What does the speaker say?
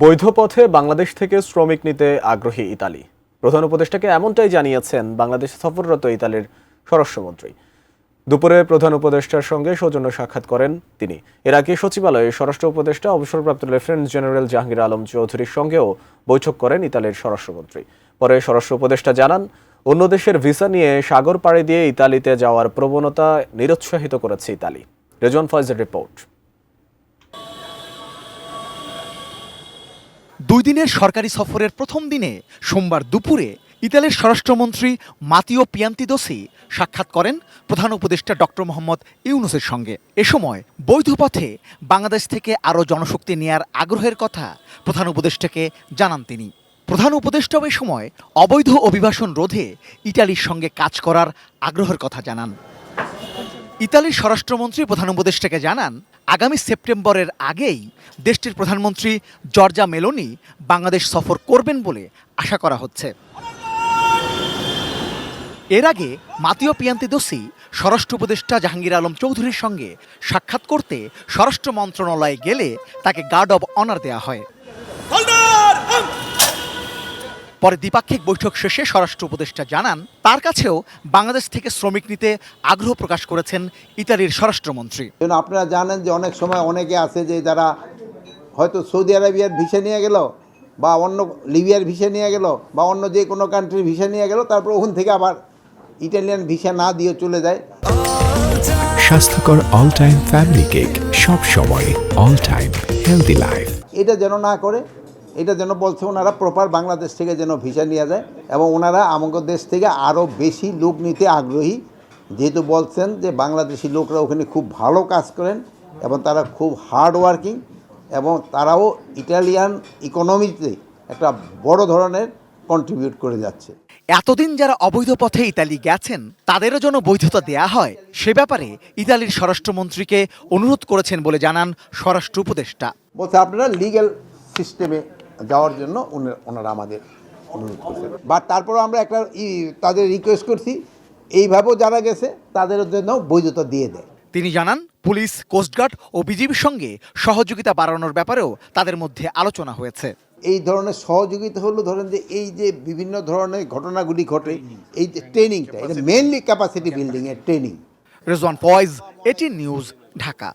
বৈধ পথে বাংলাদেশ থেকে শ্রমিক নিতে আগ্রহী ইতালি। প্রধান উপদেষ্টাকে এমনটাই জানিয়েছেন বাংলাদেশ সফররত ইতালির স্বরাষ্ট্রমন্ত্রী। দুপুরে প্রধান উপদেষ্টার সঙ্গে সৌজন্য সাক্ষাৎ করেন তিনি। এর আগে সচিবালয়ে স্বরাষ্ট্র উপদেষ্টা অবসরপ্রাপ্ত লেফটেন্যান্ট জেনারেল জাহাঙ্গীর আলম চৌধুরীর সঙ্গেও বৈঠক করেন ইতালির স্বরাষ্ট্রমন্ত্রী। পরে স্বরাষ্ট্র উপদেষ্টা জানান, অন্য দেশের ভিসা নিয়ে সাগর পাড়ি দিয়ে ইতালিতে যাওয়ার প্রবণতা নিরুৎসাহিত করেছে ইতালি। রেজওয়ান ফয়েজের রিপোর্ট। 2 দিনের সরকারি সফরের প্রথম দিনে সোমবার দুপুরে ইতালির স্বরাষ্ট্রমন্ত্রী মাতিও পিয়ান্তিদোসি সাক্ষাৎ করেন প্রধান উপদেষ্টা ডক্টর মোহাম্মদ ইউনূসের সঙ্গে। এ সময় বৈধ পথে বাংলাদেশ থেকে আরও জনশক্তি নেয়ার আগ্রহের কথা প্রধান উপদেষ্টাকে জানান তিনি। প্রধান উপদেষ্টাও এ সময় অবৈধ অভিবাসন রোধে ইতালির সঙ্গে কাজ করার আগ্রহের কথা জানান। ইতালির স্বরাষ্ট্রমন্ত্রী প্রধান উপদেষ্টাকে জানান, আগামী সেপ্টেম্বরের আগেই দেশটির প্রধানমন্ত্রী জর্জা মেলোনি বাংলাদেশ সফর করবেন বলে আশা করা হচ্ছে। এর আগে মাতিও পিয়ান্তিদোসি স্বরাষ্ট্র উপদেষ্টা জাহাঙ্গীর আলম চৌধুরীর সঙ্গে সাক্ষাৎ করতে স্বরাষ্ট্র মন্ত্রণালয়ে গেলে তাকে গার্ড অব অনার দেয়া হয়। পরে দ্বিপাক্ষিক বৈঠক শেষে স্বরাষ্ট্র উপদেষ্টা জানান, তার কাছেও বাংলাদেশ থেকে শ্রমিক নিতে আগ্রহ প্রকাশ করেছেন ইতালির স্বরাষ্ট্রমন্ত্রী। আপনারা জানেন যে অনেক সময় অনেকে আছে যে যারা হয়তো সৌদি আরবিয়ার ভিসা নিয়ে গেল বা অন্য লিবিয়ার ভিসা নিয়ে গেল বা অন্য যে কোনো কান্ট্রির ভিসা নিয়ে গেল, তারপর ওখান থেকে আবার ইটালিয়ান ভিসা না দিয়ে চলে যায়। স্বাস্থ্যকর অল টাইম ফ্যামিলি কেক, সব সময় অল টাইম হেলদি লাইফ। এটা যেন না করে, এটা যেন বলছে ওনারা প্রপার বাংলাদেশ থেকে যেন ভিসা নিয়ে যায় এবং ওনারা আমাদের দেশ থেকে আরও বেশি লোক নিতে আগ্রহী, যেহেতু বলছেন যে বাংলাদেশি লোকরা ওখানে খুব ভালো কাজ করেন এবং তারা খুব হার্ড ওয়ার্কিং এবং তারাও ইটালিয়ান ইকোনমিতে একটা বড় ধরনের কন্ট্রিবিউট করে যাচ্ছে। এতদিন যারা অবৈধ পথে ইতালি গেছেন তাদেরও যেন বৈধতা দেয়া হয়, সে ব্যাপারে ইতালির স্বরাষ্ট্রমন্ত্রীকে অনুরোধ করেছেন বলে জানান স্বরাষ্ট্র উপদেষ্টা। বলছে আপনারা লিগ্যাল সিস্টেমে যাওয়ার জন্য ওনারা আমাদের অনুরোধ করছেন, বাট তারপরও আমরা একটা তাদের রিকোয়েস্ট করছি এইভাবেও যারা গেছে তাদের জন্য বৈধতা দিয়ে দেয়। তিনি জানান, পুলিশ, কোস্টগার্ড ও বিজিবির সঙ্গে সহযোগিতা বাড়ানোর ব্যাপারেও তাদের মধ্যে আলোচনা হয়েছে। এই ধরনের সহযোগিতা হলো, ধরেন যে এই যে বিভিন্ন ধরনের ঘটনাগুলি ঘটে, এই যে ট্রেনিংটা, এটা মেইনলি ক্যাপাসিটি বিল্ডিং এর training. Rezwan Foyez, ATN news, Dhaka.